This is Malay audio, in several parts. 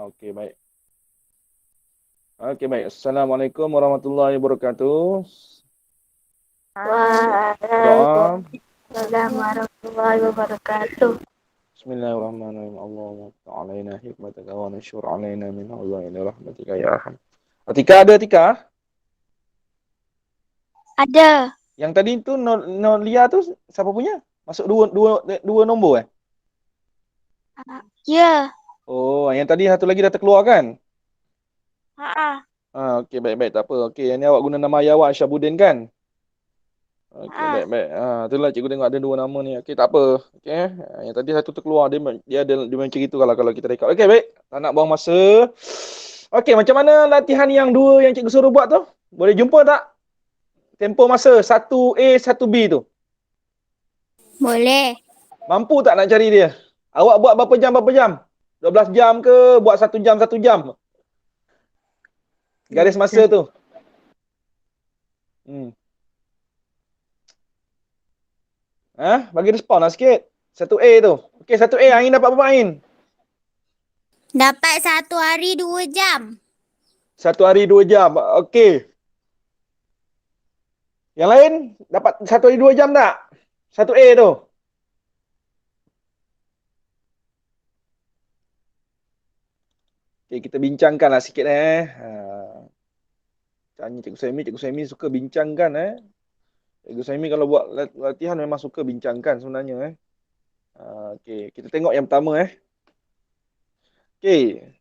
Okey, baik. Okey, baik. Assalamualaikum warahmatullahi wabarakatuh. Doa. Waalaikumsalam warahmatullahi wabarakatuh. Bismillahirrahmanirrahim. Allahumma ta'alaina hikmataka wa nashur alaina min hazaini rahmatika ya arham. Atika ada, Atika? Ada. Yang tadi tu Nolia tu siapa punya? Masuk dua nombor eh? Ya. Oh, yang tadi satu lagi dah terkeluar kan? Ha. Okey, baik-baik, tak apa. Okey, yang ni awak guna nama ayah awak Syabuddin kan? Okey, baik-baik. Itulah cikgu tengok ada dua nama ni. Okey, tak apa. Okey, yang tadi satu terkeluar dia macam itu kalau kita rekod. Okey, baik. Tak nak buang masa. Okey, macam mana latihan yang dua yang cikgu suruh buat tu? Boleh jumpa tak? Tempoh masa 1A, 1B tu. Boleh. Mampu tak nak cari dia? Awak buat berapa jam? 12 jam ke? Buat 1 jam, 1 jam? Garis masa tu. Bagi respon lah sikit. 1A tu. Okey, 1A. Ain dapat berapa Ain? Dapat 1 hari 2 jam. 1 hari 2 jam. Okey. Yang lain dapat 1 hari 2 jam tak? 1A tu. Okey, kita bincangkanlah sikit Tanya Cikgu Semi suka bincangkan Cikgu Semi kalau buat latihan memang suka bincangkan sebenarnya Okey, kita tengok yang pertama Okey.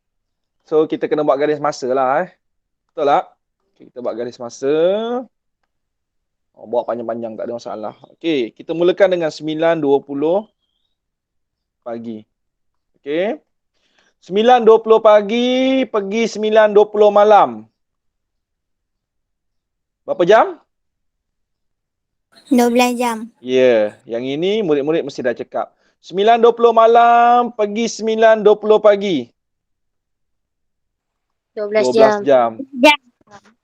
So kita kena buat garis masa lah Betul tak? Okay, kita buat garis masa. Buat panjang-panjang tak ada masalah. Okey, kita mulakan dengan 9.20 pagi. Okey. 9.20 pagi pergi 9.20 malam. Berapa jam? 12 jam. Ya, yang ini murid-murid mesti dah cakap. 9.20 malam pergi 9.20 pagi. 12 jam.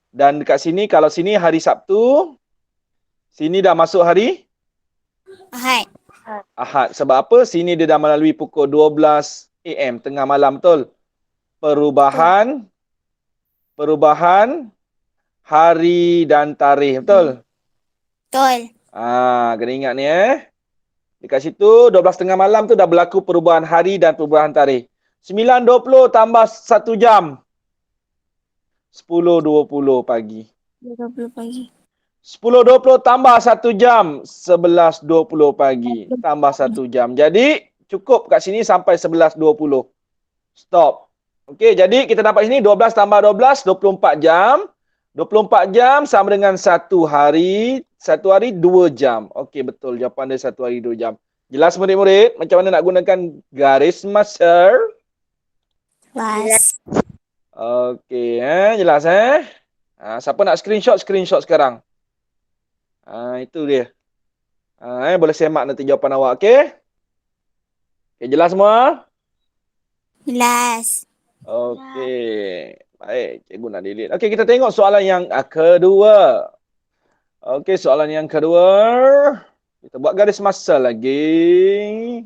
Dan dekat sini, kalau sini hari Sabtu, sini dah masuk hari? Ahad. Sebab apa? Sini dia dah melalui pukul 12 AM, tengah malam, betul? Perubahan hari dan tarikh, betul? Betul. Kena ingat ni Dekat situ 12 tengah malam tu dah berlaku perubahan hari dan perubahan tarikh. 9.20 tambah 1 jam. 10.20 pagi. 20 pagi. 10.20 tambah 1 jam. 11.20 pagi. Tambah 1 jam. Jadi cukup kat sini sampai 11.20. Stop. Okey, jadi kita dapat sini 12 tambah 12, 24 jam. 24 jam sama dengan 1 hari. 1 hari 2 jam. Okey, betul. Jawapan dia 1 hari 2 jam. Jelas murid-murid macam mana nak gunakan garis masa? Jelas. Okey, jelas siapa nak screenshot sekarang. Itu dia. Boleh semak nanti jawapan awak, okey? Okey, jelas semua? Jelas. Okey. Baik, cikgu nak delete. Okey, kita tengok soalan yang kedua. Okey, soalan yang kedua. Kita buat garis masa lagi.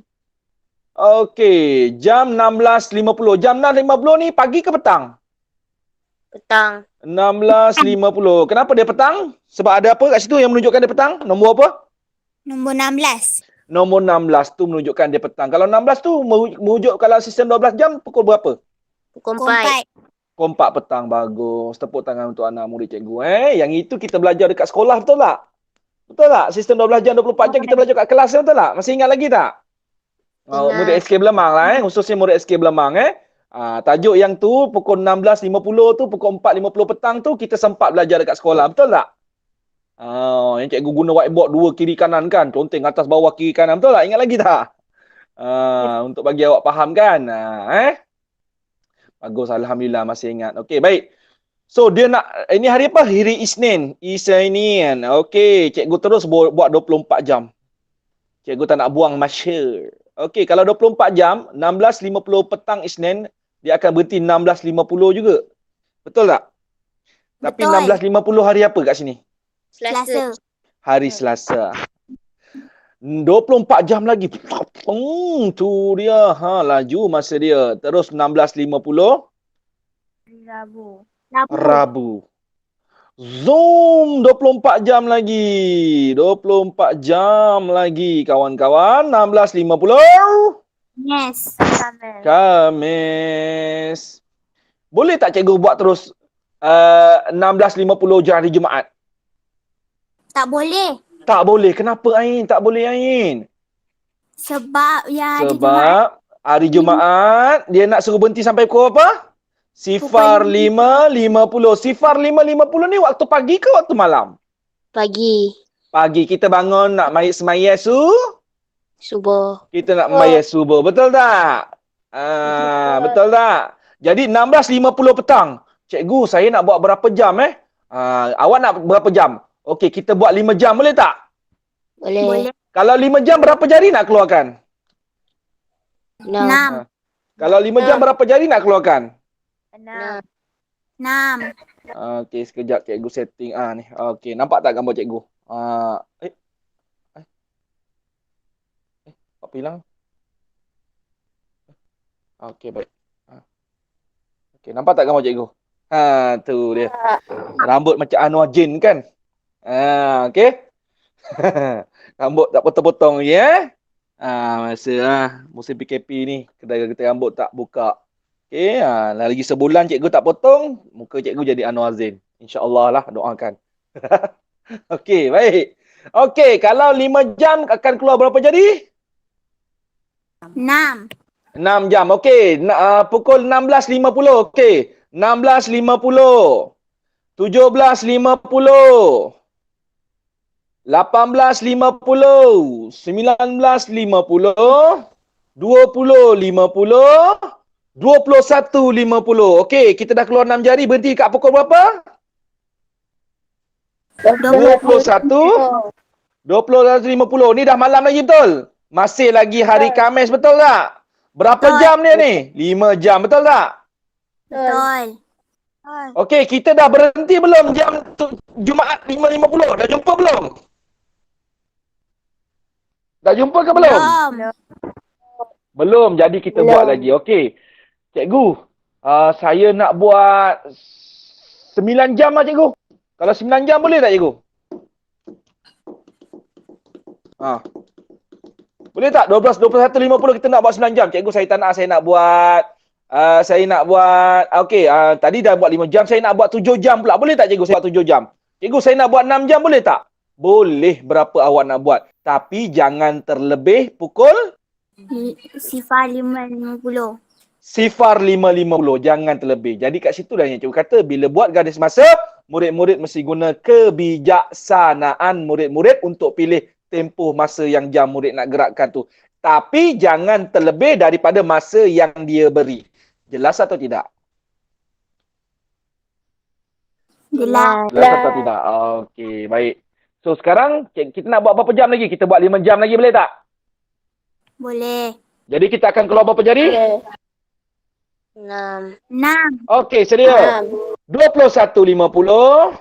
Okey, jam 16.50. Jam 6.50 ni pagi ke petang? Petang. 16.50. Kenapa dia petang? Sebab ada apa kat situ yang menunjukkan dia petang? Nombor apa? Nombor 16. Nombor 16 tu menunjukkan dia petang. Kalau 16 tu merujuk kalau sistem 12 jam pukul berapa? Pukul 4. Pukul 4 petang. Bagus. Tepuk tangan untuk anak murid cikgu. Yang itu kita belajar dekat sekolah, betul tak? Betul tak? Sistem 12 jam, 24 jam kita belajar kat kelas, betul tak? Masih ingat lagi tak? Murid SK Belemang lah khususnya murid SK Belemang tajuk yang tu pukul 16.50 tu, pukul 4.50 petang tu kita sempat belajar dekat sekolah, betul tak? Yang cikgu guna whiteboard dua kiri kanan kan, conteng atas bawah kiri kanan, betul tak? Ingat lagi tak? Untuk bagi awak faham kan? Bagus, alhamdulillah masih ingat. Okey, baik. So dia nak, ini hari apa? Hari Isnin. Isnin. Okey, cikgu terus buat 24 jam. Cikgu tak nak buang masa. Okey, kalau 24 jam, 16.50 petang Isnin, dia akan berhenti 16.50 juga. Betul tak? Tapi 16.50 hari apa kat sini? Selasa. Hari Selasa. 24 jam lagi. Tu dia. Laju masa dia. Terus 16.50. Rabu. Rabu. Zoom 24 jam lagi. 24 jam lagi kawan-kawan. 16.50. Yes. Khamis. Boleh tak cikgu buat terus 16.50 je hari Jumaat? Tak boleh. Tak boleh. Kenapa Ain? Tak boleh Ain. Sebab ya hari Jumaat. Sebab hari Jumaat dia nak suruh berhenti sampai pukul apa? Sifar Pukul 5.50. Sifar 5.50 ni waktu pagi ke waktu malam? Pagi. Pagi kita bangun nak semayang Subuh. kita nak semayang subuh. Betul tak? Betul tak? Jadi 16.50 petang. Cikgu, saya nak buat berapa jam awak nak berapa jam? Okey, kita buat 5 jam boleh tak? Boleh. Kalau 5 jam berapa jari nak keluarkan? 6. Kalau 5 jam berapa jari nak keluarkan? 6. Okey, sekejap cikgu setting ni. Okey, nampak tak gambar cikgu? Apa hilang? Okey, baik. Okey, nampak tak gambar cikgu? Tu dia. Rambut macam Anwar Jin kan? Okey. Rambut tak potong-potong lagi masa musim PKP ni kedai-kedai rambut tak buka. Okey, lagi sebulan cikgu tak potong, muka cikgu jadi Anwar Zain. InsyaAllah lah, doakan. Okey, baik. Okey, kalau 5 jam akan keluar berapa jadi? 6. 6 jam. Okey, pukul 16.50. Okey, 16.50. 17.50. 18.50. 19.50. 20.50. 21.50. Okey, kita dah keluar 6 jari. Berhenti kat pukul berapa? 21. 21.50. Ni dah malam lagi betul? Masih lagi hari Khamis betul tak? Berapa jam dia ni? 5 jam betul tak? Betul. Okey, kita dah berhenti belum jam Jumaat 5.50? Dah jumpa belum? Dah jumpa ke belum? Belum. Jadi kita buat lagi. Okey. Cikgu, saya nak buat 9 jam lah cikgu. Kalau 9 jam boleh tak cikgu? Boleh tak? 12, 21, 50 kita nak buat 9 jam. Cikgu, saya tak nak. Saya nak buat okey, tadi dah buat 5 jam, saya nak buat 7 jam pula. Boleh tak cikgu saya buat 7 jam? Cikgu, saya nak buat 6 jam boleh tak? Boleh, berapa awak nak buat. Tapi jangan terlebih pukul Sifar 5.50. Sifar 5.50. Jangan terlebih. Jadi kat situ dah yang cikgu kata, bila buat garis masa, murid-murid mesti guna kebijaksanaan murid-murid untuk pilih tempoh masa yang jam murid nak gerakkan tu. Tapi jangan terlebih daripada masa yang dia beri. Jelas atau tidak? Jelas. Jelas atau tidak? Okey, baik. So sekarang kita nak buat berapa jam lagi? Kita buat 5 jam lagi boleh tak? Boleh. Jadi kita akan keluar berapa jari? 6. Okey, sedia. 21.50.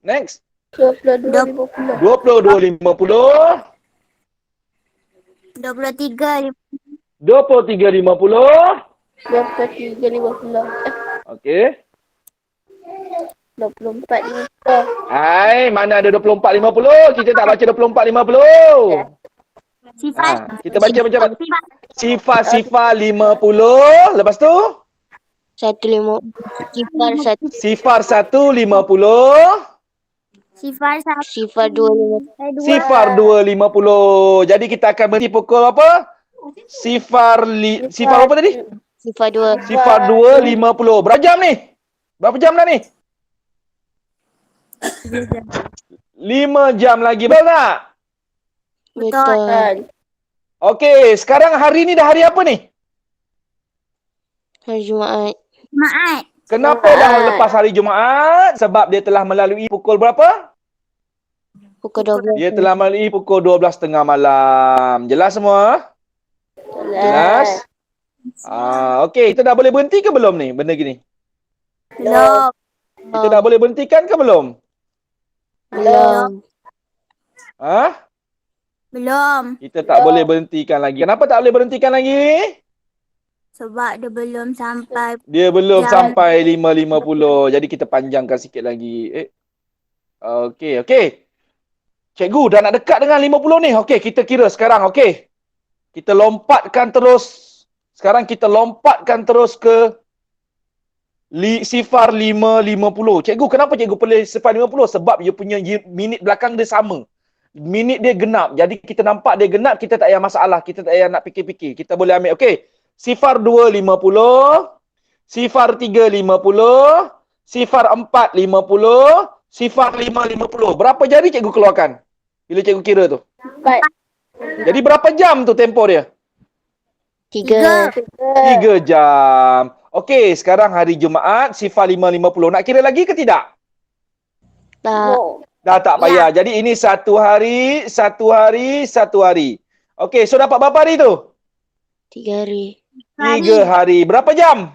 Next. 22.50. 22.50. 23. 23.50. 23.50. Okey. 24.50. Hai, mana ada 24.50? Kita tak baca 24.50. Kita baca macam sifar 50. Lepas tu? 1.50. Sifar 1.50. Sifar 2.50. Sifar 2.50. Jadi kita akan berhenti pukul apa? Sifar apa tadi? Sifar 2. Sifar 2.50. Berapa jam ni? Berapa jam dah ni? 5 jam lagi. Betul tak? Betul. Okey, sekarang hari ni dah hari apa ni? Hari Jumaat. Kenapa dah lepas hari Jumaat? Sebab dia telah melalui pukul berapa? Pukul 12. Dia telah melalui pukul 12.30 malam. Jelas semua? Jelas? Okey, kita dah boleh berhenti ke belum ni benda gini? Belum. Kita dah boleh berhentikan ke belum? Belum. Ha? Belum. Kita tak boleh berhentikan lagi. Kenapa tak boleh berhentikan lagi? Sebab dia belum sampai Dia belum jam. sampai 5.50. Jadi kita panjangkan sikit lagi. Okey, okey. Cikgu dah nak dekat dengan 50 ni. Okey, kita kira sekarang. Okey. Kita lompatkan terus. Sekarang kita lompatkan terus ke sifar 5.50. Cikgu, kenapa cikgu pilih sifar 50? Sebab dia punya minit belakang dia sama. Minit dia genap. Jadi kita nampak dia genap, kita tak payah masalah. Kita tak payah nak fikir-fikir. Kita boleh ambil. Okey. Sifar 2.50. Sifar 3.50. Sifar 4.50. Sifar 5.50. Berapa jari cikgu keluarkan? Bila cikgu kira tu. 4. Jadi berapa jam tu tempoh dia? 3. 3 jam. Okey, sekarang hari Jumaat, sifar 5.50. Nak kira lagi ke tidak? Tak. Dah tak payah. Jadi ini satu hari. Okey, so dapat berapa hari tu? 3 hari. 3 hari. Berapa jam?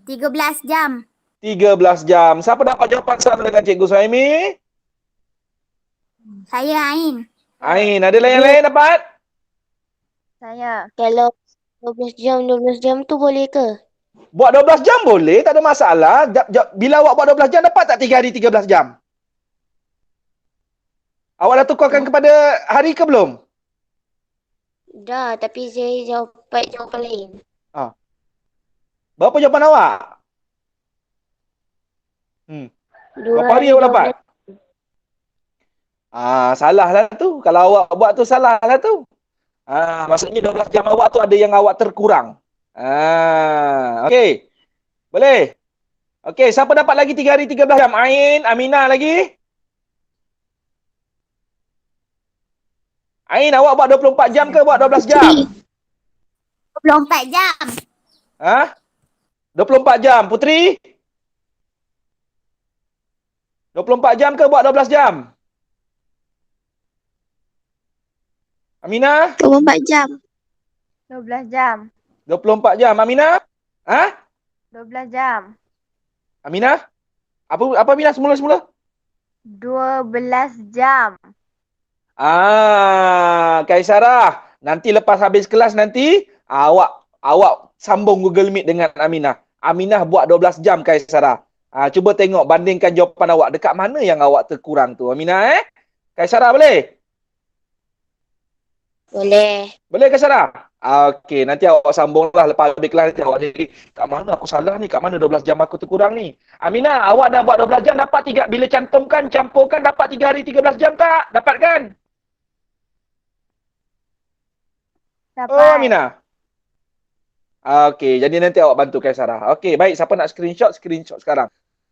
13 jam. 13 jam. Siapa dapat jawapan sama dengan Cikgu Suhaimi? Saya Ain. Ain, ada yang lain dapat? Saya. Kalau 12 jam tu boleh ke? Buat 12 jam boleh, tak ada masalah. Bila awak buat 12 jam, dapat tak 3 hari 13 jam? Awak dah tukarkan kepada hari ke belum? Dah, tapi saya jawapan lain. Berapa jawapan awak? 2 Berapa hari awak dapat? Salah lah tu. Kalau awak buat tu, salah lah tu. Maksudnya 12 jam awak tu ada yang awak terkurang. Okey. Boleh? Okey, siapa dapat lagi 3 hari 13 jam? Ain, Aminah lagi? Ain, awak buat 24 jam ke buat 12 jam? 24 jam. 24 jam. Putri? 24 jam ke buat 12 jam? Aminah? 24 jam. 12 jam. 24 jam. Aminah? 12 jam. Aminah? Apa Aminah semula-semula? 12 jam. Kaisarah. Nanti lepas habis kelas nanti, awak sambung Google Meet dengan Aminah. Aminah buat 12 jam Kaisarah. Cuba tengok, bandingkan jawapan awak. Dekat mana yang awak terkurang tu, Aminah Kaisarah boleh? Boleh. Boleh Kaisarah? Okey, nanti awak sambunglah lepas habis kelas nanti awak jadi kat mana aku salah ni, kat mana 12 jam aku terkurang ni. Aminah, awak dah buat 12 jam dapat 3 bila campurkan dapat 3 hari 13 jam tak? Dapat kan? Dapat. Oh, Aminah. Okey, jadi nanti awak bantu Kaisarah. Okey, baik. Siapa nak screenshot sekarang.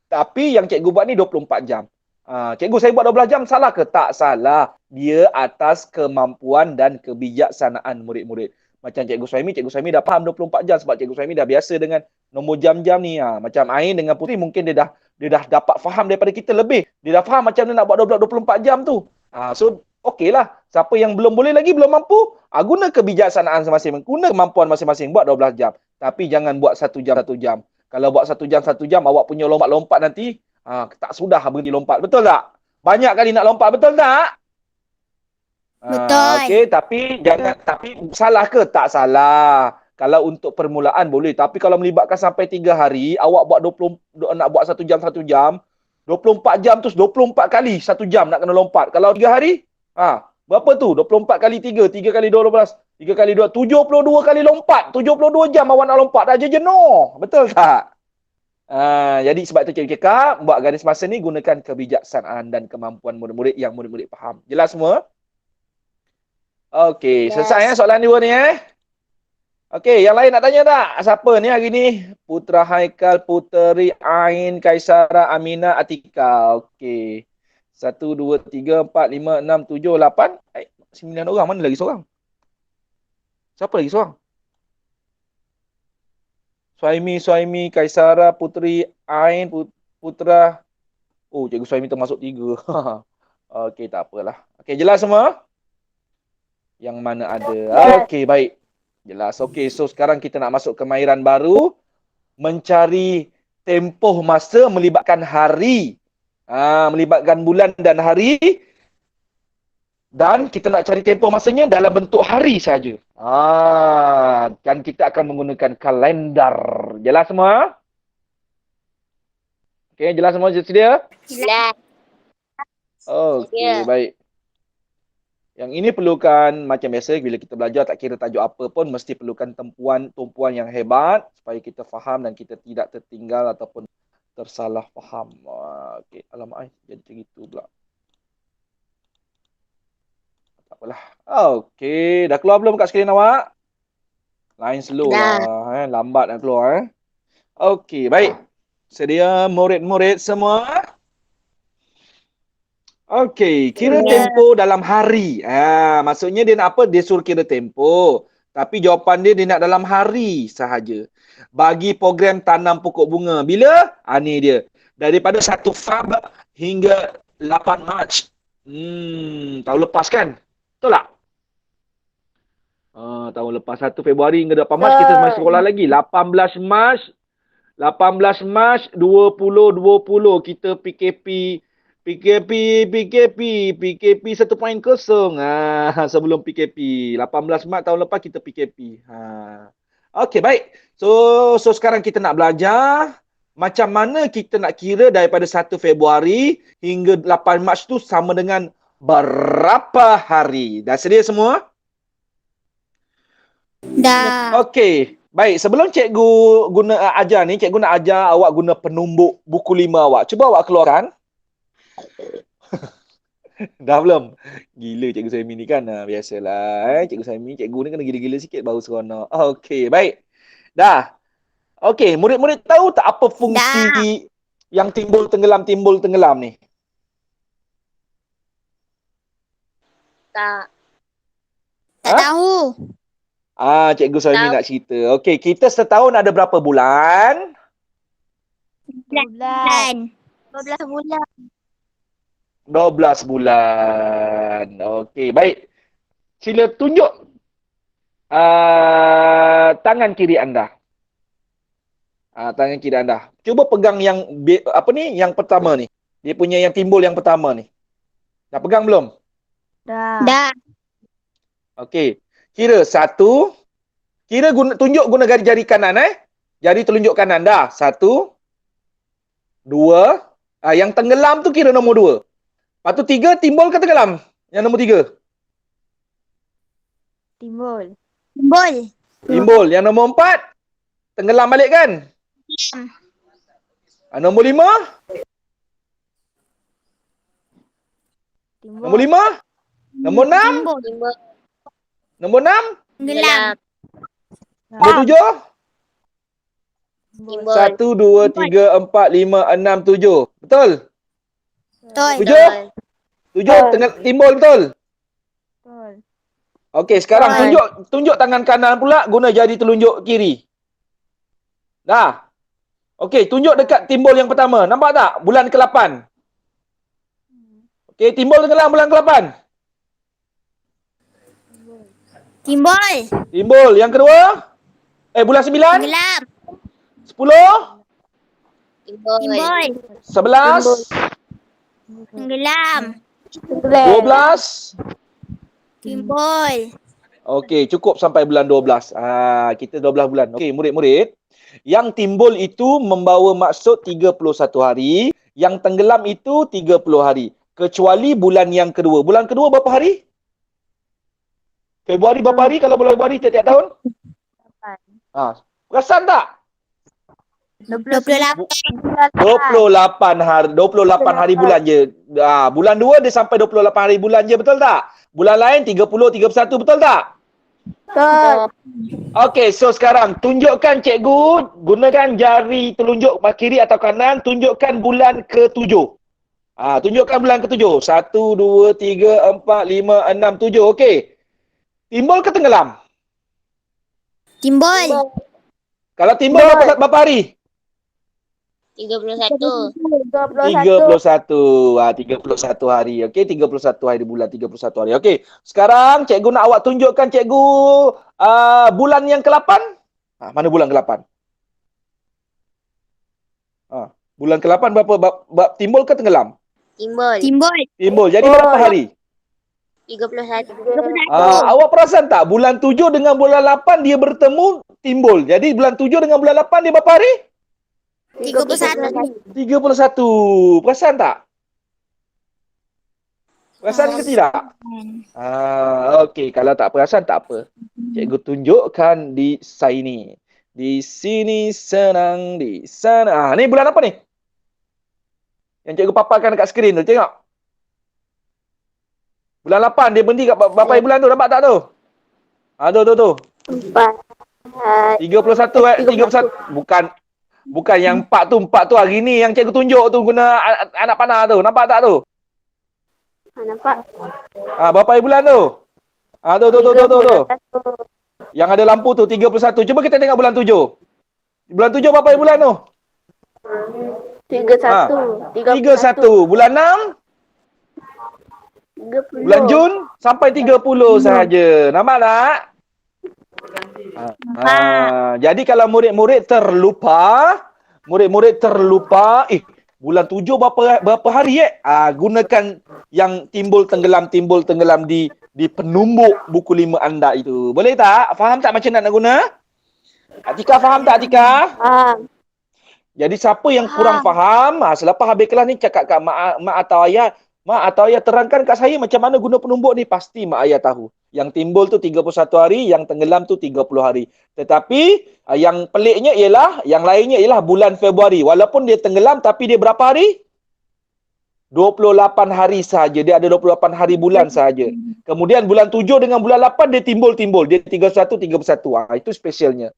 Tapi yang cikgu buat ni 24 jam. Cikgu, saya buat 12 jam, salah ke? Tak salah. Dia atas kemampuan dan kebijaksanaan murid-murid. Macam Cikgu Suhaimi dah faham 24 jam sebab Cikgu Suhaimi dah biasa dengan nombor jam-jam ni. Macam Ain dengan Putri mungkin dia dah dapat faham daripada kita lebih. Dia dah faham macam mana nak buat 24 jam tu. So, okeylah. Siapa yang belum boleh lagi, belum mampu, guna kebijaksanaan masing-masing. Guna kemampuan masing-masing. Buat 12 jam. Tapi jangan buat 1 jam, 1 jam. Kalau buat 1 jam, 1 jam, awak punya lompat-lompat nanti, tak sudah berhenti lompat. Betul tak? Banyak kali nak lompat. Betul tak? Betul. Okey, tapi salah ke? Tak salah. Kalau untuk permulaan boleh. Tapi kalau melibatkan sampai 3 hari, awak buat nak buat 1 jam, 1 jam, 24 jam tu 24 kali 1 jam nak kena lompat. Kalau 3 hari, berapa tu? 24 kali 3, 3 kali 12, 3 kali 2, 72 kali lompat. 72 jam awak nak lompat. Dah je jenuh. Betul tak? Jadi sebab itu cikgu cakap, buat garis masa ni gunakan kebijaksanaan dan kemampuan murid-murid yang murid-murid faham. Jelas semua? Okey, selesai soalan 2 ni Okey, yang lain nak tanya tak? Siapa ni hari ni? Putra Haikal, Puteri, Ain, Kaisara, Aminah, Atika. Okey. 1, 2, 3, 4, 5, 6, 7, 8. 9 orang. Mana lagi seorang? Siapa lagi seorang? Suhaimi, Kaisara, Puteri, Ain, Putra. Oh, Cikgu Suhaimi termasuk 3. Okey, tak apalah. Okey, jelas semua? Yang mana ada. Okey, baik. Jelas. Okey, so sekarang kita nak masuk ke kemahiran baru. Mencari tempoh masa melibatkan hari. Melibatkan bulan dan hari. Dan kita nak cari tempoh masanya dalam bentuk hari saja. Dan kita akan menggunakan kalendar. Jelas semua? Okey, jelas semua sedia? Jelas. Okey, Ya. baik. Yang ini perlukan macam biasa bila kita belajar tak kira tajuk apa pun mesti perlukan tumpuan yang hebat supaya kita faham dan kita tidak tertinggal ataupun tersalah faham. Okey, alamak jadi macam itu pula. Tak apalah. Okey, dah keluar belum kat skrin awak? Line slow Dah. lah, lambat nak keluar. Okey, baik. Sedia murid-murid semua? Okey, kira tempoh dalam hari. Maksudnya dia nak apa? Dia suruh kira tempoh. Tapi jawapan dia nak dalam hari sahaja. Bagi program tanam pokok bunga. Bila? Ni dia. Daripada 1 Feb hingga 8 Mac. Tahun lepas kan? Betul tak? Tahun lepas 1 Februari hingga 8 Mac kita masih sekolah lagi. 18 Mac 2020 kita PKP 1.0. Sebelum PKP. 18 Mac tahun lepas kita PKP. Okey, baik. So sekarang kita nak belajar macam mana kita nak kira daripada 1 Februari hingga 8 Mac tu sama dengan berapa hari. Dah sedia semua? Dah. Okey. Baik, sebelum cikgu ajar ni, cikgu nak ajar awak guna penumbuk buku 5 awak. Cuba awak keluarkan. Dah belum? Gila cikgu Saimi ni kan. Biasalah. Cikgu Saimi, cikgu ni kena gila-gila sikit baru seronok. Okey, baik. Dah. Okey, murid-murid tahu tak apa fungsi yang timbul tenggelam ni? Tak. Tak tahu. Cikgu Saimi Tahu. nak cerita. Okey, kita setahun ada berapa bulan? 12. 12 bulan. 12 bulan. Okey, baik. Sila tunjuk tangan kiri anda. Tangan kiri anda. Cuba pegang yang yang pertama ni. Dia punya yang timbul yang pertama ni. Dah pegang belum? Dah. Okey. Kira 1. Kira tunjuk guna jari kanan Jari telunjuk kanan dah. 1 2. Yang tenggelam tu kira nombor 2. Lepas tu 3 timbul ke tenggelam? Yang nombor 3. Timbul. Timbul. Yang nombor 4 tenggelam balik kan? Nombor 5? Timbul. Nombor 5? Nombor 6? Timbul. Nombor 6? Tenggelam. Nombor 7? Timbul. 1, 2, 3, 4, 5, 6, 7. Betul? Betul. 7? 7 timbul betul? Betul. Okey, sekarang tunjuk tangan kanan pula guna jari telunjuk kiri. Dah. Okey, tunjuk dekat timbul yang pertama. Nampak tak? Bulan ke-8. Okey, timbul tenggelam bulan ke-8. Timbul. Yang kedua? Bulan 9? Tenggelam. 10? Timbul. 11? Tenggelam. 12? Timbul. Okey, cukup sampai bulan 12. Kita 12 bulan. Okey, murid-murid. Yang timbul itu membawa maksud 31 hari. Yang tenggelam itu 30 hari. Kecuali bulan yang kedua. Bulan kedua berapa hari? Februari berapa hari kalau bulan Februari tiap-tiap tahun? Perasan tak? 28. 28 hari bulan je. Bulan 2 dia sampai 28 hari bulan je, betul tak? Bulan lain 30, 31, betul tak? Betul. Okey, so sekarang tunjukkan cikgu gunakan jari telunjuk kiri atau kanan, tunjukkan bulan ke-7. Tunjukkan bulan ke-7. 1, 2, 3, 4, 5, 6, 7. Okey. Timbul ke tenggelam? Timbul. Kalau timbul berapa hari? 31. 31. 31 hari. Okey, 31 hari bulan, 31 hari. Okey. Sekarang cikgu nak awak tunjukkan cikgu bulan yang ke-8. Mana bulan ke-8? Bulan ke-8 berapa timbul ke tenggelam? Timbul. Timbul. Timbul. Jadi berapa hari? 31. Awak perasan tak? Bulan 7 dengan bulan 8 dia bertemu, timbul. Jadi bulan 7 dengan bulan 8 dia berapa hari? 31. 31. Perasan tak? Perasan ke tidak? Okey. Kalau tak perasan, tak apa. Cikgu tunjukkan di sini. Di sini senang, di sana. Ni bulan apa ni? Yang cikgu paparkan dekat skrin tu. Tengok. Bulan 8 dia berhenti kat berapa bulan tu? Nampak tak tu? Tu. 4. 31 31. Bukan yang 4 tu hari ni yang cikgu tunjuk tu guna anak panah tu. Nampak tak tu? Nampak? Berapa bulan tu? Tu. Yang ada lampu tu 31. Cuba kita tengok bulan 7. Bulan 7 berapa bulan tu? 31. 31. Bulan 6? 30. Bulan Jun sampai 30 sahaja. Nampak tak? Jadi kalau murid-murid terlupa, bulan 7 berapa hari gunakan yang timbul tenggelam di penumbuk buku 5 anda itu. Boleh tak? Faham tak macam nak guna? Atika faham tak Atika? Jadi siapa yang kurang faham, selepas habis kelas ni cakap kat mak atau ayah, mak atau ayah terangkan kat saya macam mana guna penumbuk ni, pasti mak ayah tahu. Yang timbul tu 31 hari, yang tenggelam tu 30 hari. Tetapi yang peliknya ialah, yang lainnya ialah bulan Februari. Walaupun dia tenggelam tapi dia berapa hari? 28 hari saja. Dia ada 28 hari bulan saja. Kemudian bulan 7 dengan bulan 8 dia timbul. Dia 31. Itu spesialnya.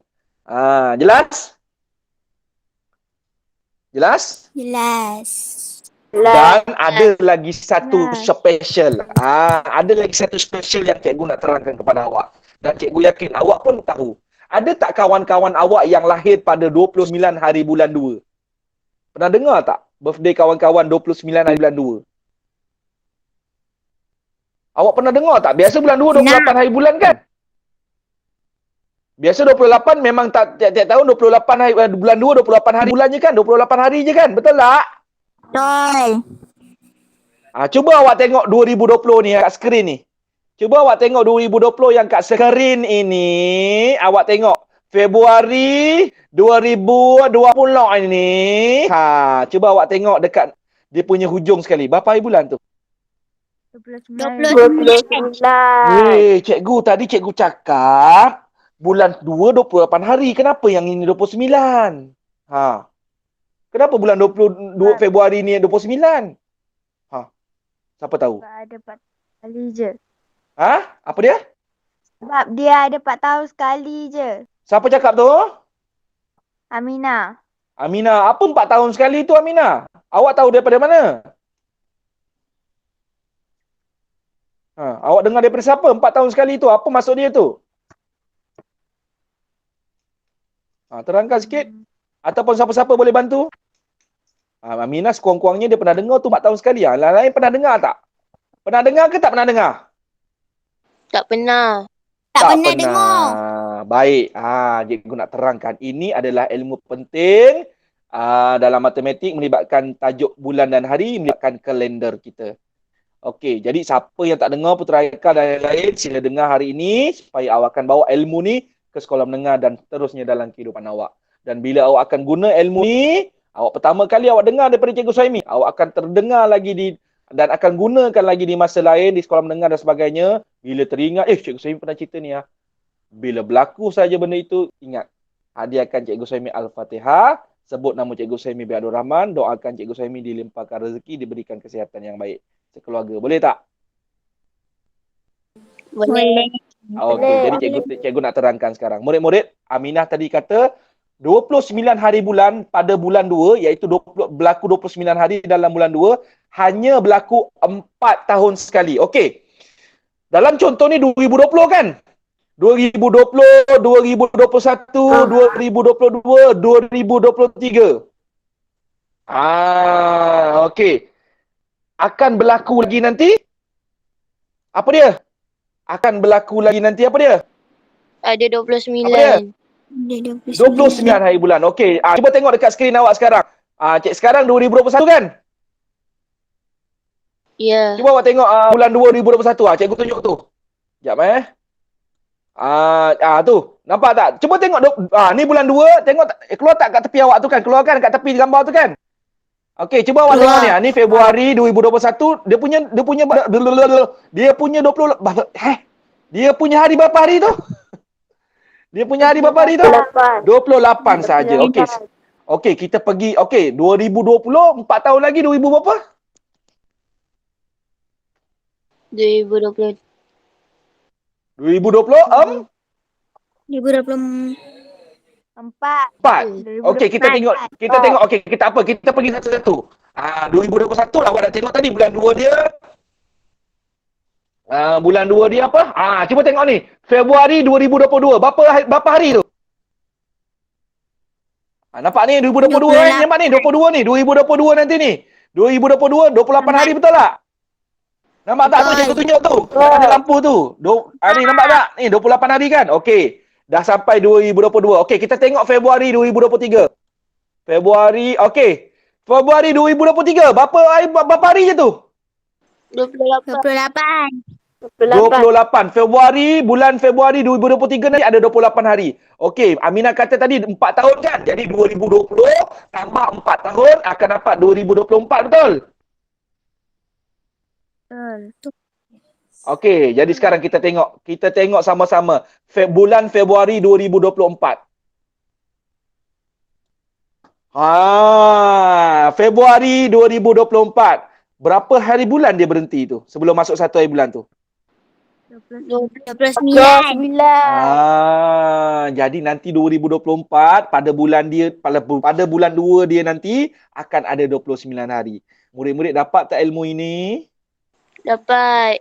Jelas? Jelas? Jelas. Dan ada lagi satu spesial. Ada lagi satu spesial yang cikgu nak terangkan kepada awak. Dan cikgu yakin awak pun tahu. Ada tak kawan-kawan awak yang lahir pada 29 hari bulan 2? Pernah dengar tak? Birthday kawan-kawan 29 hari bulan 2. Awak pernah dengar tak? Biasa bulan 2 28 hari bulan kan? Biasa 28 memang tiap tahun 28 hari bulan 2 28 hari bulan je kan? 28 hari je kan? Betul tak? Betul. Cuba awak tengok 2020 ni kat skrin ni. Cuba awak tengok 2020 yang kat skrin ini, awak tengok Februari 2020 ini. Cuba awak tengok dekat dia punya hujung sekali. Berapa hari bulan tu? 29. Cikgu tadi cikgu cakap bulan 2 28 hari. Kenapa yang ini 29? Kenapa bulan 22 Februari ni 29? Siapa tahu? Sebab ada 4 kali je. Apa dia? Sebab dia ada 4 tahun sekali je. Siapa cakap tu? Aminah. Aminah. Apa 4 tahun sekali tu Aminah? Awak tahu daripada mana? Awak dengar daripada siapa? 4 tahun sekali tu. Apa maksud dia tu? Terangkan sikit. Ataupun siapa-siapa boleh bantu? Aminah sekurang-kurangnya dia pernah dengar tu 4 tahun sekali. Lain pernah dengar tak? Pernah dengar ke tak pernah dengar? Tak pernah. Tak pernah dengar. Baik. Cikgu nak terangkan. Ini adalah ilmu penting dalam matematik melibatkan tajuk bulan dan hari, melibatkan kalender kita. Okey, jadi siapa yang tak dengar Putra Eka dan lain-lain, sila dengar hari ini supaya awak akan bawa ilmu ni ke sekolah menengah dan terusnya dalam kehidupan awak. Dan bila awak akan guna ilmu ni, awak pertama kali awak dengar daripada Cikgu Suhaimi, awak akan terdengar lagi dan akan gunakan lagi di masa lain di sekolah menengah dan sebagainya. Bila teringat, Cikgu Suhaimi pernah cerita ni Bila berlaku saja benda itu, ingat. Hadiahkan Cikgu Suhaimi Al-Fatihah, sebut nama Cikgu Suhaimi bin Abdul Rahman, doakan Cikgu Suhaimi dilimpahkan rezeki, diberikan kesihatan yang baik sekeluarga. Boleh tak? Boleh. Okey, jadi cikgu nak terangkan sekarang. Murid-murid, Aminah tadi kata 29 hari bulan pada bulan 2, iaitu berlaku 29 hari dalam bulan 2, hanya berlaku 4 tahun sekali. Okey. Dalam contoh ni 2020 kan? 2020, 2021, 2022, 2023. Okey. Akan berlaku lagi nanti? Apa dia? Akan berlaku lagi nanti apa dia? Ada 29. Apa dia? 29 hari bulan. Okey. Cuba tengok dekat skrin awak sekarang. Cik sekarang 2021 kan? Ya. Cuba awak tengok bulan 2 2021. Cikgu tunjuk tu. Sekejap tu. Nampak tak? Cuba tengok ni bulan 2, tengok keluar tak kat tepi awak tu kan? Keluar kan kat tepi gambar tu kan? Okey, cuba awak tengok ni. Ni Februari 2021, dia punya 20 dia punya hari berapa hari tu? Dia punya hari berapa hari tu? 28 saja. Okey. Okey, kita pergi. Okey, 2020, 4 tahun lagi 2000 berapa? 2020. 2020 4. 4. Okey, kita tengok. Okey, kita apa? Kita pergi satu-satu. 2021 awak dah tengok tadi bulan 2 dia. Bulan 2 dia apa? Cuba tengok ni. Februari 2022. Berapa hari tu? Nampak ni 2022 kan? Nampak ni 22 ni. 2022 nanti ni. 2022 28 hari betul tak? Nampak tak tu cikgu tunjuk tu? Yang ada lampu tu. Ni nampak tak? Ni 28 hari kan? Okey. Dah sampai 2022. Okey, kita tengok Februari 2023. Februari, okey. Februari 2023. Berapa hari je tu? 28. 28. 28. Bulan Februari 2023 nanti ada 28 hari. Okey, Aminah kata tadi 4 tahun kan? Jadi 2020 tambah 4 tahun akan dapat 2024, betul? Okey, jadi sekarang kita tengok sama-sama bulan Februari 2024. Februari 2024. Berapa hari bulan dia berhenti tu sebelum masuk 1 hari bulan tu? 29. Jadi nanti 2024 pada bulan 2 dia nanti akan ada 29 hari. Murid-murid dapat tak ilmu ini? Dapat.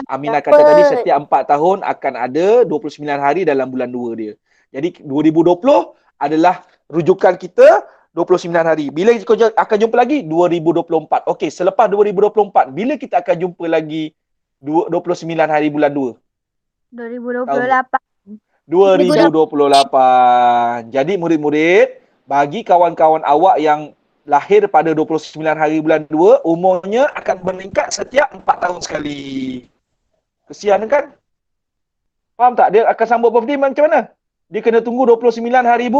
Aminah kata tadi setiap 4 tahun akan ada 29 hari dalam bulan 2 dia. Jadi 2020 adalah rujukan kita 29 hari. Bila kita akan jumpa lagi? 2024. Okey, selepas 2024, bila kita akan jumpa lagi 29 hari bulan 2? 2028. 2028. Jadi murid-murid, bagi kawan-kawan awak yang lahir pada 29 hari bulan 2, umurnya akan meningkat setiap 4 tahun sekali. Kesian kan? Faham tak? Dia akan sambut birthday macam mana? Dia kena tunggu 29 hari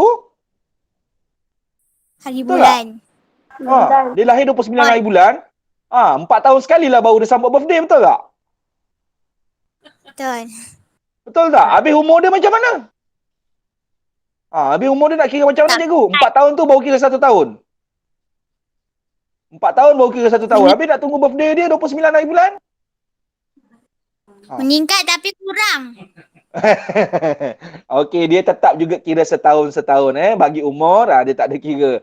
Hari betul bulan. dia lahir 29 hari bulan. 4 tahun sekali lah baru dia sambut birthday, betul tak? Betul. Betul tak? Habis umur dia macam mana? Habis umur dia nak kira macam mana cikgu? 4 tahun tu baru kira 1 tahun. 4 tahun baru kira 1 tahun. Habis nak tunggu birthday dia 29 hari bulan. Meningkat tapi kurang. Okey, dia tetap juga kira setahun-setahun bagi umur dia tak ada kira.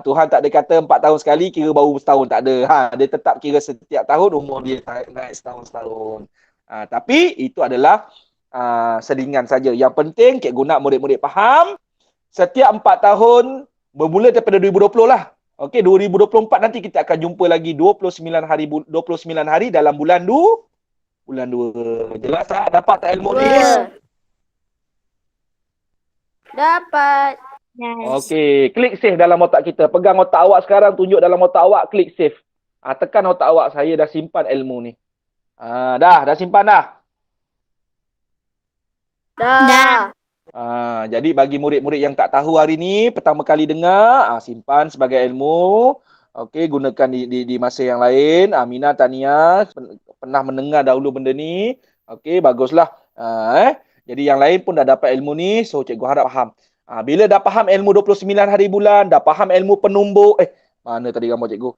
Tuhan tak ada kata 4 tahun sekali kira baru setahun, tak ada. Dia tetap kira setiap tahun umur dia naik setahun-setahun. Tapi itu adalah selingan saja. Yang penting cikgu nak murid-murid faham setiap 4 tahun bermula daripada 2020 lah. Okey, 2024 nanti kita akan jumpa lagi 29 hari dalam bulan 2. Jelas tak? Dapat tak ilmu ni? Dapat. Okey, klik save dalam otak kita. Pegang otak awak sekarang, tunjuk dalam otak awak, klik save. Tekan otak awak, saya dah simpan ilmu ni. Dah simpan dah. Dah. Jadi bagi murid-murid yang tak tahu hari ni, pertama kali dengar, simpan sebagai ilmu. Okey, gunakan di masa yang lain. Aminah, Tania pernah mendengar dahulu benda ni. Okey, baguslah. Jadi yang lain pun dah dapat ilmu ni, so cikgu harap faham. Bila dah faham ilmu 29 hari bulan, dah faham ilmu penumbuk, mana tadi gambar cikgu?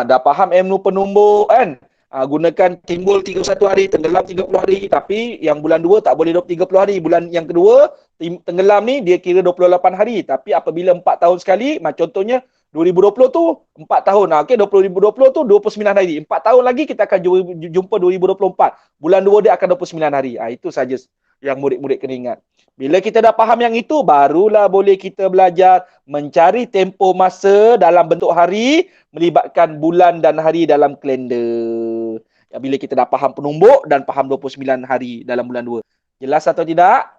Dah faham ilmu penumbuk kan? Gunakan timbul 31 hari, tenggelam 30 hari. Tapi yang bulan 2 tak boleh 30 hari. Bulan yang kedua, tenggelam ni dia kira 28 hari. Tapi apabila 4 tahun sekali, contohnya 2020 tu 4 tahun. Okey, 2020 tu 29 hari. 4 tahun lagi kita akan jumpa 2024. Bulan 2 dia akan 29 hari. Itu saja yang murid-murid kena ingat. Bila kita dah faham yang itu, barulah boleh kita belajar mencari tempoh masa dalam bentuk hari, melibatkan bulan dan hari dalam kalender. Bila kita dah faham penumbuk dan faham 29 hari dalam bulan 2. Jelas atau tidak?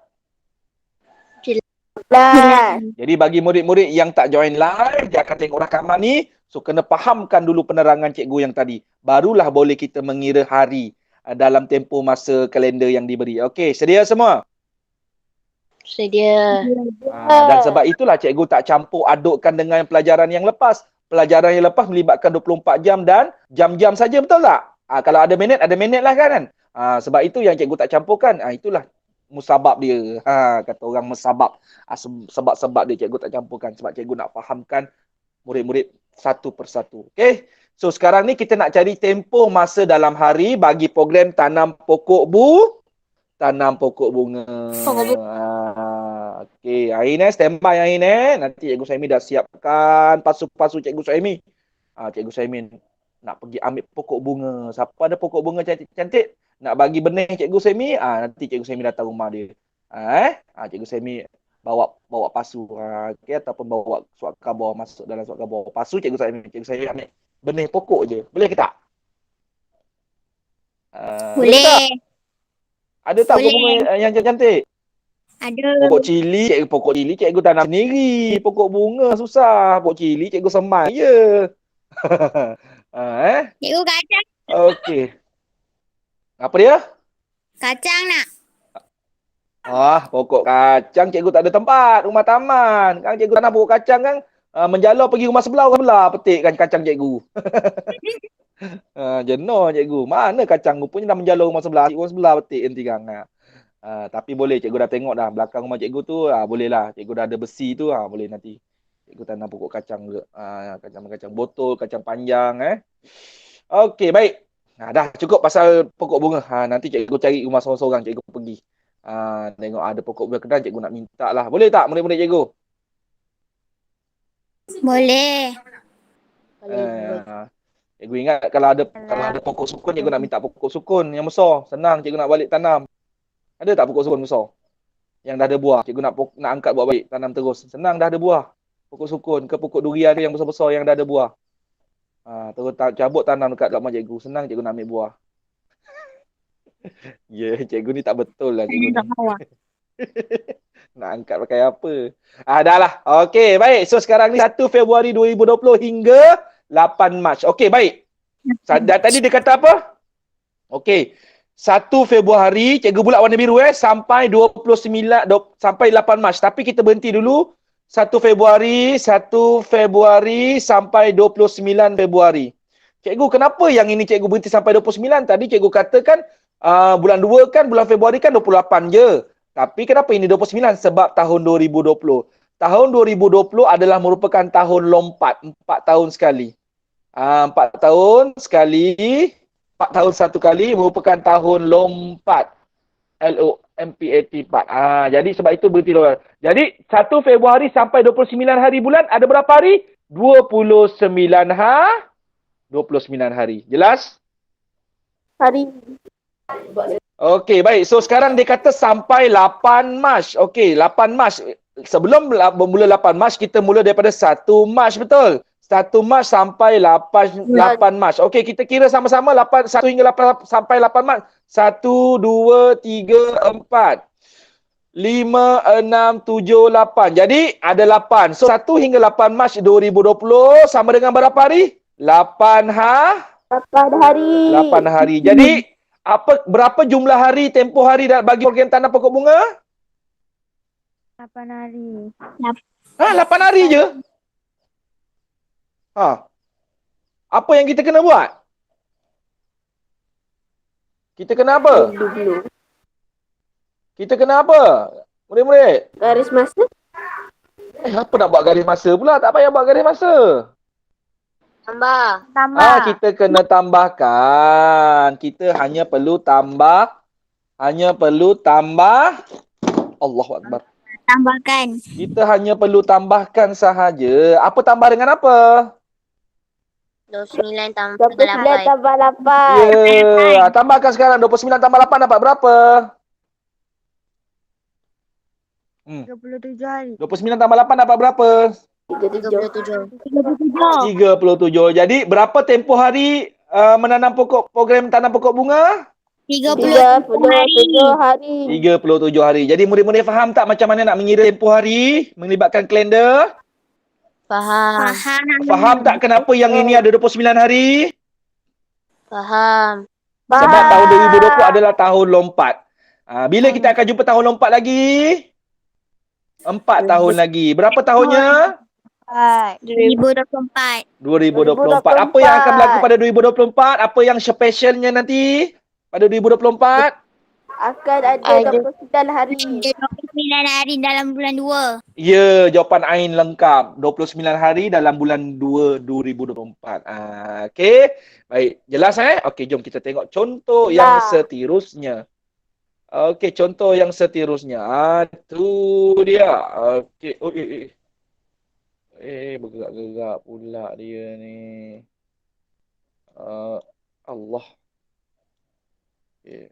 Jadi bagi murid-murid yang tak join live, dia akan tengok rakaman ni. So, kena fahamkan dulu penerangan cikgu yang tadi. Barulah boleh kita mengira hari dalam tempoh masa kalender yang diberi. Okey, sedia semua? Sedia. Dan sebab itulah cikgu tak campur adukkan dengan pelajaran yang lepas. Pelajaran yang lepas melibatkan 24 jam dan jam-jam saja, betul tak? Kalau ada minit lah kan? Sebab itu yang cikgu tak campurkan. Itulah musabab dia. Kata orang musabab. Sebab-sebab dia cikgu tak campurkan. Sebab cikgu nak fahamkan murid-murid satu persatu. Okey? So sekarang ni kita nak cari tempoh masa dalam hari bagi program tanam pokok bunga. Okey, hari ni standby hari ni. Nanti Cikgu Saimi dah siapkan pasu-pasu Cikgu Saimi. Cikgu Saimi nak pergi ambil pokok bunga. Siapa ada pokok bunga cantik-cantik nak bagi benih Cikgu Saimi, nanti Cikgu Saimi datang rumah dia. Cikgu Saimi bawa pasu, okey, ataupun bawa surat khabar masuk dalam surat khabar. Pasu Cikgu Saimi ambil benih pokok je. Boleh ke tak? Boleh tak? Boleh. Ada tak pokok Boleh. bunga yang cantik-cantik? Ada. Pokok cili cikgu tanam sendiri. Pokok bunga susah. Pokok cili cikgu semai je. Cikgu kacang. Okey. Apa dia? Kacang nak. Pokok kacang cikgu tak ada tempat. Rumah taman. Kan cikgu tanam pokok kacang kan, menjalar pergi rumah sebelah petik kan kacang cikgu. Jenuh cikgu. Mana kacang rupanya dah menjalar rumah sebelah petik nanti kan. Tapi boleh, cikgu dah tengok dah belakang rumah cikgu tu, boleh lah. Cikgu dah ada besi tu, boleh nanti cikgu tanam pokok kacang ke. Kacang botol, kacang panjang. Okey, baik. Dah cukup pasal pokok bunga. Nanti cikgu cari rumah seorang-seorang, cikgu pergi. Tengok ada pokok bunga kedai, cikgu nak minta lah. Boleh tak murid-murid cikgu? Boleh. Cikgu ingat kalau ada pokok sukun, cikgu nak minta pokok sukun yang besar. Senang cikgu nak balik tanam. Ada tak pokok sukun besar yang dah ada buah? Cikgu nak angkat buat balik tanam terus. Senang, dah ada buah. Pokok sukun ke pokok durian yang besar-besar yang dah ada buah. Terus cabut tanam dekat rumah cikgu. Senang cikgu nak ambil buah. Cikgu ni tak betul lah cikgu ni. Nak angkat pakai apa? Dah lah. Okey, baik. So sekarang ni 1 Februari 2020 hingga 8 Mac. Okey, baik. Tadi dia kata apa? Okey. 1 Februari, cikgu bulat warna biru sampai sampai 8 Mac. Tapi kita berhenti dulu 1 Februari sampai 29 Februari. Cikgu, kenapa yang ini cikgu berhenti sampai 29? Tadi cikgu katakan bulan 2 kan, bulan Februari kan 28 je. Tapi kenapa ini 29? Sebab tahun 2020. Tahun 2020 adalah merupakan tahun lompat. 4 tahun sekali. 4 tahun sekali. 4 tahun satu kali merupakan tahun lompat. LOMPAT 4. Jadi sebab itu berhenti dulu. Jadi 1 Februari sampai 29 hari bulan ada berapa hari? 29 hari. Jelas? Hari. Okey, baik. So sekarang dia kata sampai 8 Mac. Okey, 8 Mac. Sebelum bermula 8 Mac, kita mula daripada 1 Mac, betul? 1 Mac sampai 8 Mac. Okey, kita kira sama-sama 1 hingga 8 sampai 8 Mac. 1, 2, 3, 4. 5, 6, 7, 8. Jadi ada 8. So 1 hingga 8 Mac 2020 sama dengan berapa hari? 8 hari. 8 hari. Jadi berapa jumlah hari, tempoh hari bagi program tanam pokok bunga? 8 hari. 8 hari je? Apa yang kita kena buat? Kita kena apa? Kita kena apa? Murid-murid? Garis masa. Apa nak buat garis masa pula? Tak payah buat garis masa. Tambah. Kita kena tambahkan. Kita hanya perlu tambah. Allahu Akbar. Tambahkan. Kita hanya perlu tambahkan sahaja. Apa tambah dengan apa? 29 tambah 29 8. tambah 8. Ya, tambahkan sekarang 29 tambah 8 dapat berapa? 37 hari. 29 tambah 8 dapat berapa? 37. 37. Jadi berapa tempoh hari menanam program tanam pokok bunga? 37 hari. 37 hari. 37 hari. Jadi murid-murid faham tak macam mana nak mengira tempoh hari melibatkan kalender? Faham. Faham. Faham tak kenapa yang ini ada 29 hari? Faham. Sebab tahun 2020 adalah tahun lompat. Bila kita akan jumpa tahun lompat lagi? 4 tahun lagi. Berapa tahunnya? 2024. 2024. Apa yang akan berlaku pada 2024? Apa yang spesialnya nanti pada 2024? Akan ada 29 hari. 29 hari dalam bulan 2. Ya, jawapan Ain lengkap. 29 hari dalam bulan 2 2024. Okey. Baik, jelas Okey, jom kita tengok contoh yang seterusnya. Okey, contoh yang seterusnya. Tu dia. Okey. Oh, bergerak-gerak pula dia ni. Allah. Okay.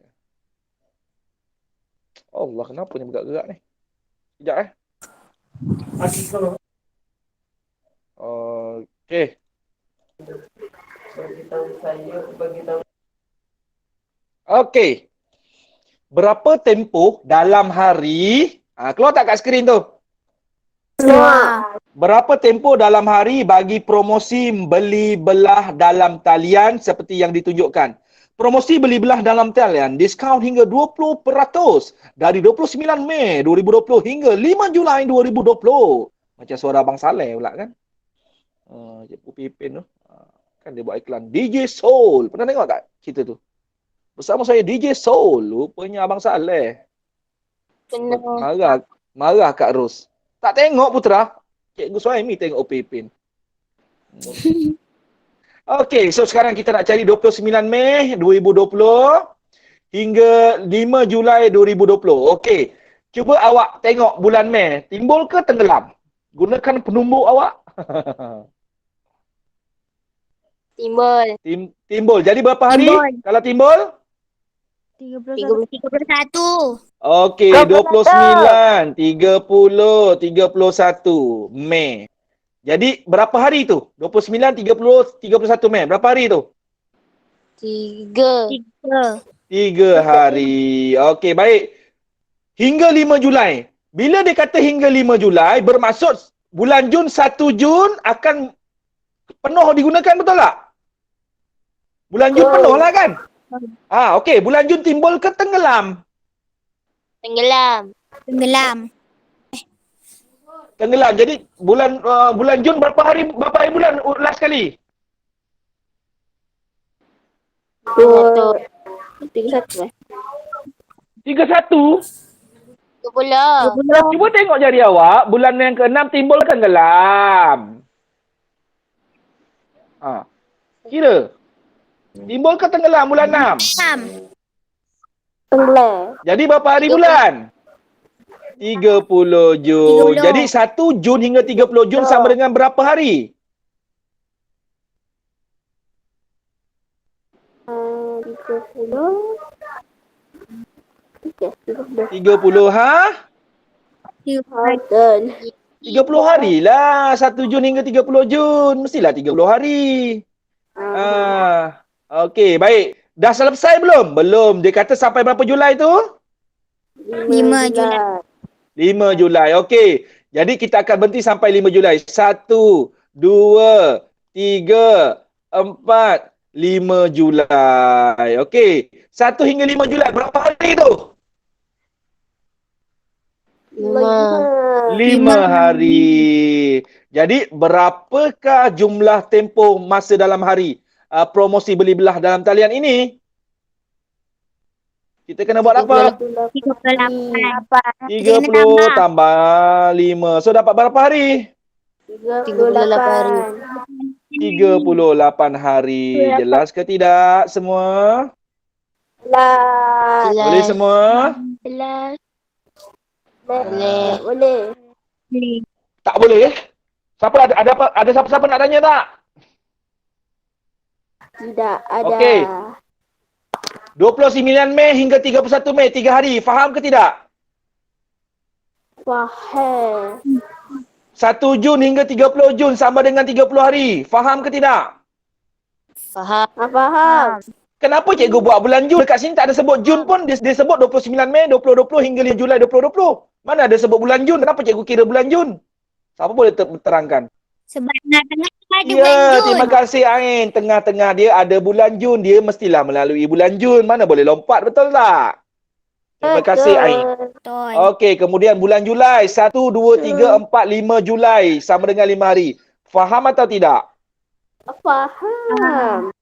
Allah, kenapa ni bergerak-gerak ni? Sekejap Okey. Okey. Berapa tempoh dalam hari? Keluar tak kat skrin tu? Keluar. Berapa tempoh dalam hari bagi promosi beli belah dalam talian seperti yang ditunjukkan? Promosi beli belah dalam talian diskaun hingga 20% dari 29 Mei 2020 hingga 5 Julai 2020. Macam suara Abang Saleh pula kan? Cikgu Pipin tu. Kan dia buat iklan DJ Soul. Pernah tengok tak cerita tu? Bersama saya DJ Soul. Rupanya Abang Saleh. Marah Kak Ros. Tak tengok Putra. Cikgu Suhaimi tengok Pipin. Okey, so sekarang kita nak cari 29 Mei 2020 hingga 5 Julai 2020. Okey, cuba awak tengok bulan Mei. Timbul ke tenggelam? Gunakan penumbuk awak. Timbul. Timbul. Jadi berapa hari Timbul. kalau timbul? 31. Okey, 29, 30, 31 Mei. Jadi berapa hari tu? 29, 30, 31 Mei. Berapa hari tu? 3. 3 hari. Okey, baik. Hingga 5 Julai. Bila dia kata hingga 5 Julai, bermaksud bulan Jun 1 Jun akan penuh digunakan, betul tak? Bulan Jun penuh lah kan? Okey. Bulan Jun timbul ke tenggelam? Tenggelam. Tenggelam. Jadi bulan Jun berapa hari bulan last kali? 31. 31. 30. Cuba tengok jari awak, bulan yang ke-6 timbul tenggelam. Kira. Timbul ke tenggelam bulan 6? Tenggelam. Jadi berapa hari bulan? 30 Jun. 30. Jadi 1 Jun hingga 30 Jun sama dengan berapa hari? 30. 30 30 hari lah. 1 Jun hingga 30 Jun. Mestilah 30 hari. Okey, baik. Dah selesai belum? Belum. Dia kata sampai berapa Julai tu? 5 Julai. 5 Julai. Okey. Jadi kita akan berhenti sampai 5 Julai. 1, 2, 3, 4, 5 Julai. Okey. 1 hingga 5 Julai. Berapa hari tu? 5. 5 hari. Jadi berapakah jumlah tempoh masa dalam hari promosi beli belah dalam talian ini? Kita kena buat apa? 38. 30 tambah 5. So dapat berapa hari? 38 hari. 38 hari. Jelas ke tidak semua? Boleh semua? Jelas. Boleh. Tak boleh? Siapa ada siapa-siapa nak tanya tak? Tidak ada. Okey. 29 Mei hingga 31 Mei, 3 hari. Faham ke tidak? Faham. 1 Jun hingga 30 Jun sama dengan 30 hari. Faham ke tidak? Faham. Faham. Kenapa cikgu buat bulan Jun? Dekat sini tak ada sebut Jun pun. Dia sebut 29 Mei 2020 hingga 5 Julai 2020. Mana ada sebut bulan Jun? Kenapa cikgu kira bulan Jun? Siapa boleh terangkan? Sebab tengah-tengah ada Ya, bulan Jun. terima kasih Ain. Tengah-tengah dia ada bulan Jun. Dia mestilah melalui bulan Jun. Mana boleh lompat, betul tak? Terima kasih Ain. Betul. Okey, kemudian bulan Julai. 1, 2, 3, 4, 5 Julai. Sama dengan 5 hari. Faham atau tidak? Faham.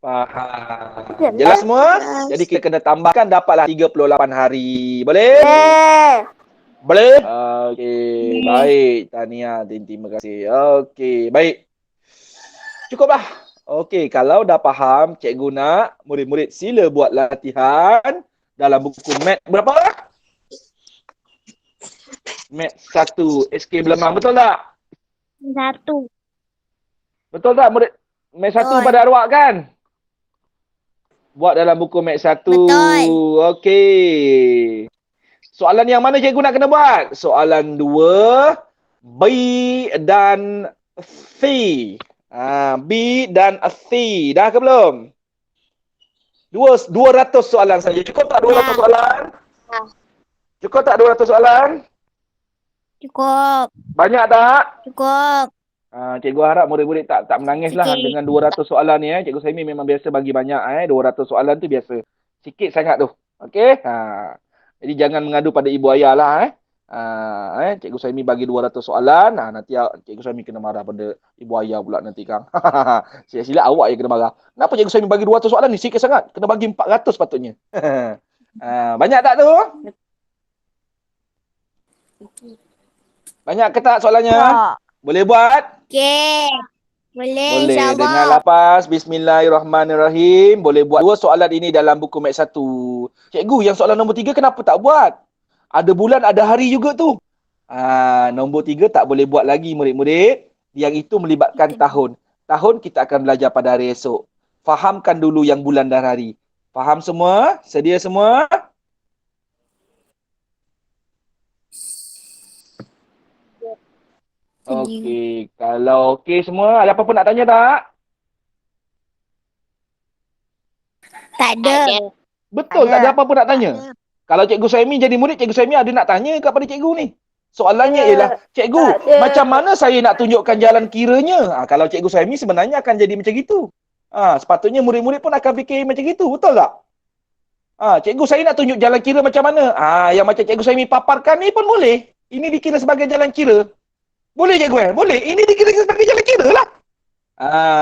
Faham. Jelas semua? Jadi kita kena tambahkan dapatlah 38 hari. Boleh? Boleh? Okey, baik. Tahniah, terima kasih. Okey, baik. Cukuplah. Okey, kalau dah faham, cikgu nak murid-murid sila buat latihan dalam buku Mat berapa? Mat 1 SK Belemang, betul tak? 1. Betul tak murid? Mat 1 Betul. pada awak kan? Buat dalam buku Mat 1. Betul. Okey. Soalan yang mana cikgu nak kena buat? Soalan 2, B dan C. B dan C. Dah ke belum? 200 soalan saja. Cukup tak 200 soalan? Cukup tak 200 soalan? Cukup. Banyak tak? Cukup. Cikgu harap murid-murid tak menangislah Sikit. dengan 200 soalan ni. Cikgu Saimi memang biasa bagi banyak. 200 soalan tu biasa. Sikit sangat tu. Okey? Jadi jangan mengadu pada ibu ayah lah. Cikgu Saimi bagi 200 soalan. Nanti Cikgu Saimi kena marah pada ibu ayah pula nanti Kang. Sila-sila awak yang kena marah. Kenapa Cikgu Saimi bagi 200 soalan ni? Sikit sangat. Kena bagi 400 patutnya. Banyak tak tu? Banyak ke tak soalannya? Tak. Boleh buat? Okey. Boleh, Boleh. insyaAllah. Dengan lapas. Bismillahirrahmanirrahim. Boleh buat 2 soalan ini dalam buku Mat 1. Cikgu, yang soalan nombor 3 kenapa tak buat? Ada bulan, ada hari juga tu. Nombor 3 tak boleh buat lagi murid-murid. Yang itu melibatkan tahun. Tahun kita akan belajar pada hari esok. Fahamkan dulu yang bulan dan hari. Faham semua? Sedia semua? Okey. Kalau okey semua, ada apa-apa nak tanya tak? Tak ada. Betul, tak ada apa-apa nak tanya. Tak ada. Kalau Cikgu Saimi jadi murid, Cikgu Saimi ada nak tanya kepada cikgu ni. Soalannya ialah, cikgu, macam mana saya nak tunjukkan jalan kiranya? Kalau Cikgu Saimi sebenarnya akan jadi macam itu. Sepatutnya murid-murid pun akan fikir macam itu, betul tak? Cikgu saya nak tunjuk jalan kira macam mana? Yang macam Cikgu Saimi paparkan ni pun boleh. Ini dikira sebagai jalan kira. Boleh cikgu Boleh. Ini dikira sebagai jalan kira lah.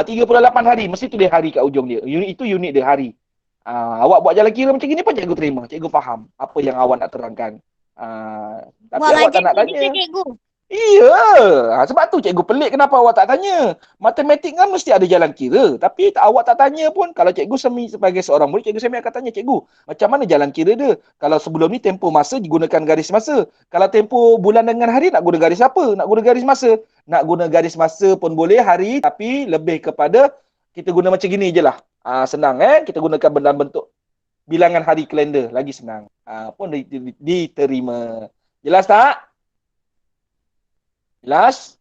38 hari. Mesti tulis hari kat ujung dia. Itu unit dia hari. Awak buat jalan kira macam ni pun cikgu terima. Cikgu faham apa yang awak nak terangkan. Tapi Buat awak tak macam nak tu tanya. juga, cikgu. Iya. Sebab tu cikgu pelik kenapa awak tak tanya. Matematik kan mesti ada jalan kira. Tapi awak tak tanya pun. Kalau cikgu sebagai seorang murid, cikgu Semi akan tanya, cikgu, macam mana jalan kira dia? Kalau sebelum ni tempoh masa digunakan garis masa. Kalau tempoh bulan dengan hari nak guna garis apa? Nak guna garis masa. Nak guna garis masa pun boleh hari. Tapi lebih kepada kita guna macam gini je lah. Senang kita gunakan bentuk bilangan hari kalender. Lagi senang. Pun diterima. Jelas tak? Jelas?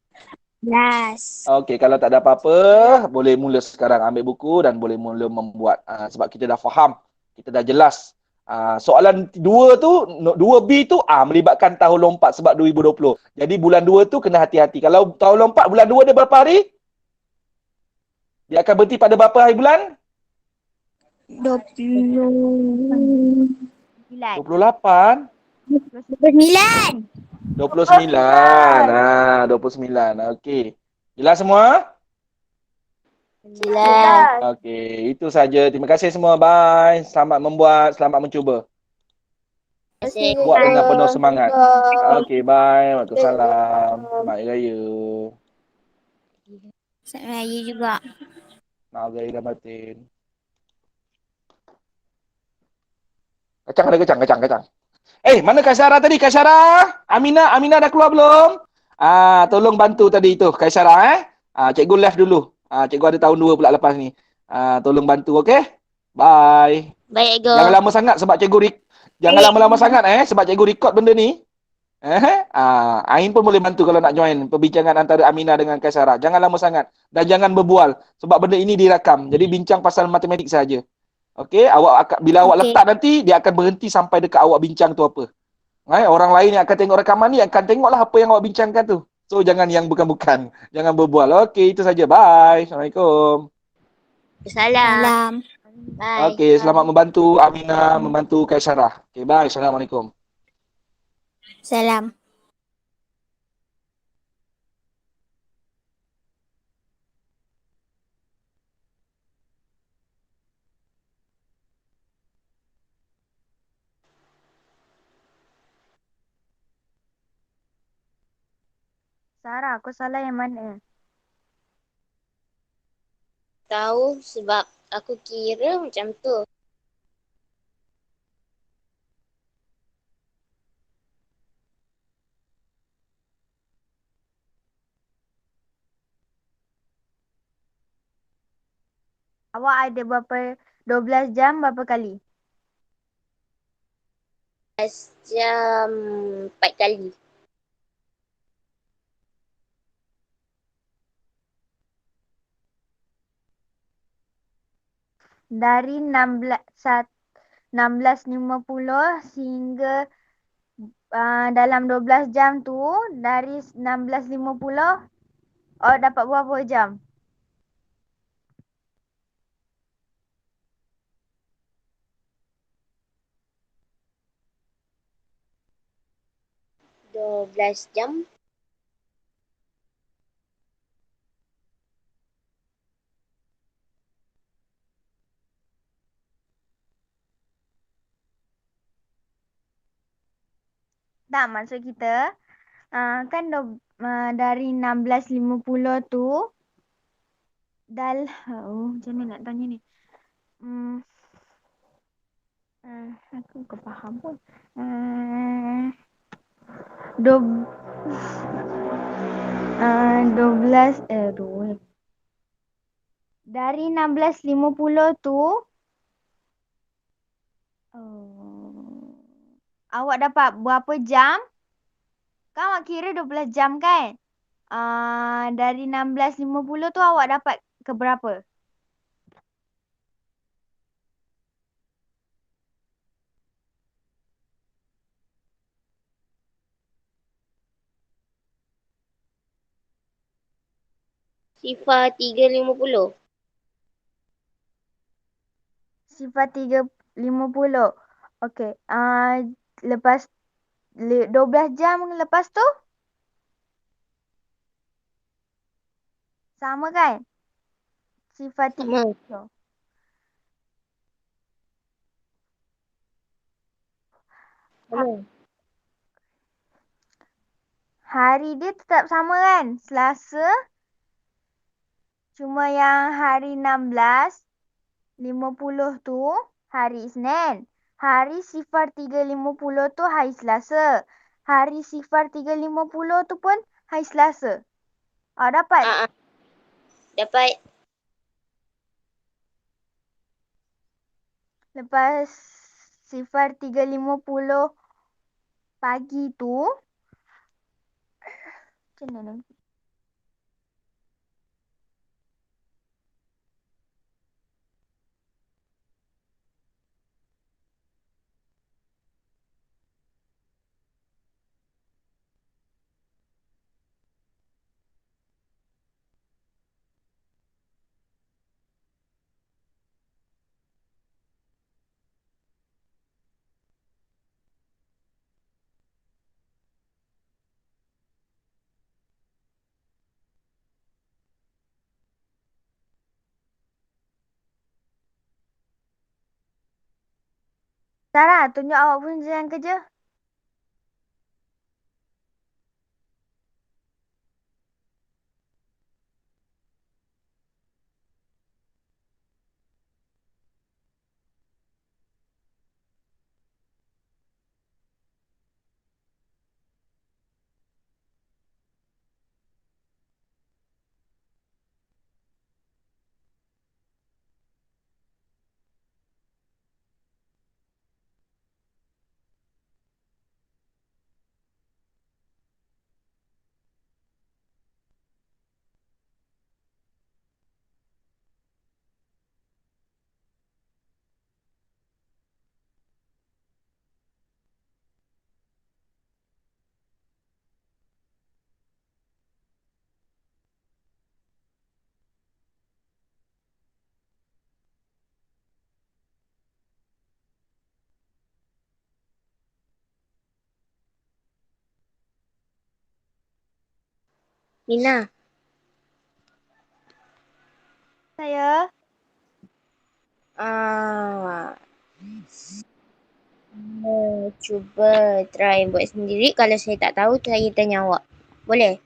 Jelas. Okey, kalau tak ada apa-apa, boleh mula sekarang ambil buku dan boleh mula membuat. Sebab kita dah faham, kita dah jelas. Soalan 2 tu, 2B tu melibatkan tahun lompat sebab 2020. Jadi bulan 2 tu kena hati-hati. Kalau tahun lompat bulan 2 dia berapa hari? Dia akan berhenti pada berapa hari bulan? 9. 28. 29. 29. 29. Okey. Jelas semua? Jelas. Okey, itu saja. Terima kasih semua. Bye. Selamat membuat, selamat mencuba. Buat dengan penuh semangat. Okey, bye. Waalaikumsalam. Selamat Hari Raya. Selamat Raya juga. Maaf Raya dan batin. Kacang ada kacang. Mana Kak Sarah tadi? Kak Sarah? Aminah dah keluar belum? Tolong bantu tadi tu Kak Sarah cikgu left dulu. Cikgu ada tahun 2 pula lepas ni. Tolong bantu, okey? Bye. Baik, Go. Jangan lama sangat sebab cikgu jangan lama-lama sangat sebab cikgu record benda ni. Ain pun boleh bantu kalau nak join perbincangan antara Aminah dengan Kaisara. Jangan lama sangat dan jangan berbual sebab benda ini direkam. Jadi bincang pasal matematik saja. Okey, bila awak Okey. letak nanti dia akan berhenti sampai dekat awak bincang tu apa. Orang lain yang akan tengok rekaman ni akan tengoklah apa yang awak bincangkan tu. So jangan yang bukan-bukan. Jangan berbual. Okey, itu saja. Bye. Assalamualaikum. Salam. Salam. Bye. Okey, selamat membantu Aminah, membantu Kaisara. Okey, bye. Assalamualaikum. Salam. Sarah, aku salah yang mana? Tahu sebab aku kira macam tu. Awak ada berapa 12 jam berapa kali? 12 jam 4 kali. Dari 16.50 sehingga dalam 12 jam tu, dari 16.50 awak dapat berapa jam? Dua belas jam. Tak, maksud kita kan dari 16.50 tu macam mana nak tanya ni? Aku tak faham pun. Dua 12 dari 16.50 tu awak dapat berapa jam? Kan awak kira 12 jam kan? Dari 16.50 tu awak dapat ke berapa? Sifar 350. Sifar 3.50. Okey. Lepas 12 jam lepas tu? Sama kan? Sifar Sama. 3.50. Sama. Hari dia tetap sama kan? Selasa. Cuma yang hari 16.50 tu hari Isnin. Hari sifar 3.50 tu hari Selasa. Hari sifar 3.50 tu pun hari Selasa. Dapat. Dapat. Lepas sifar 3.50 pagi tu. Macam mana? Sarah, tunjuk awak punya jalan kerja. Nina. Saya. Cuba try buat sendiri. Kalau saya tak tahu, saya tanya awak. Boleh?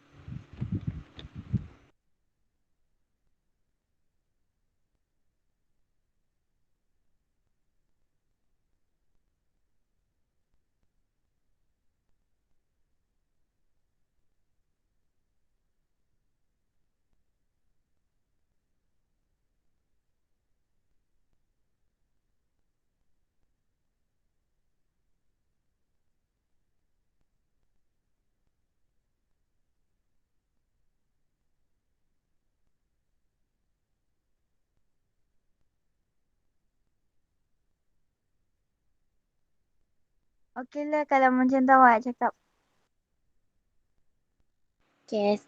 Okeylah kalau macam tu awak cakap. Okay,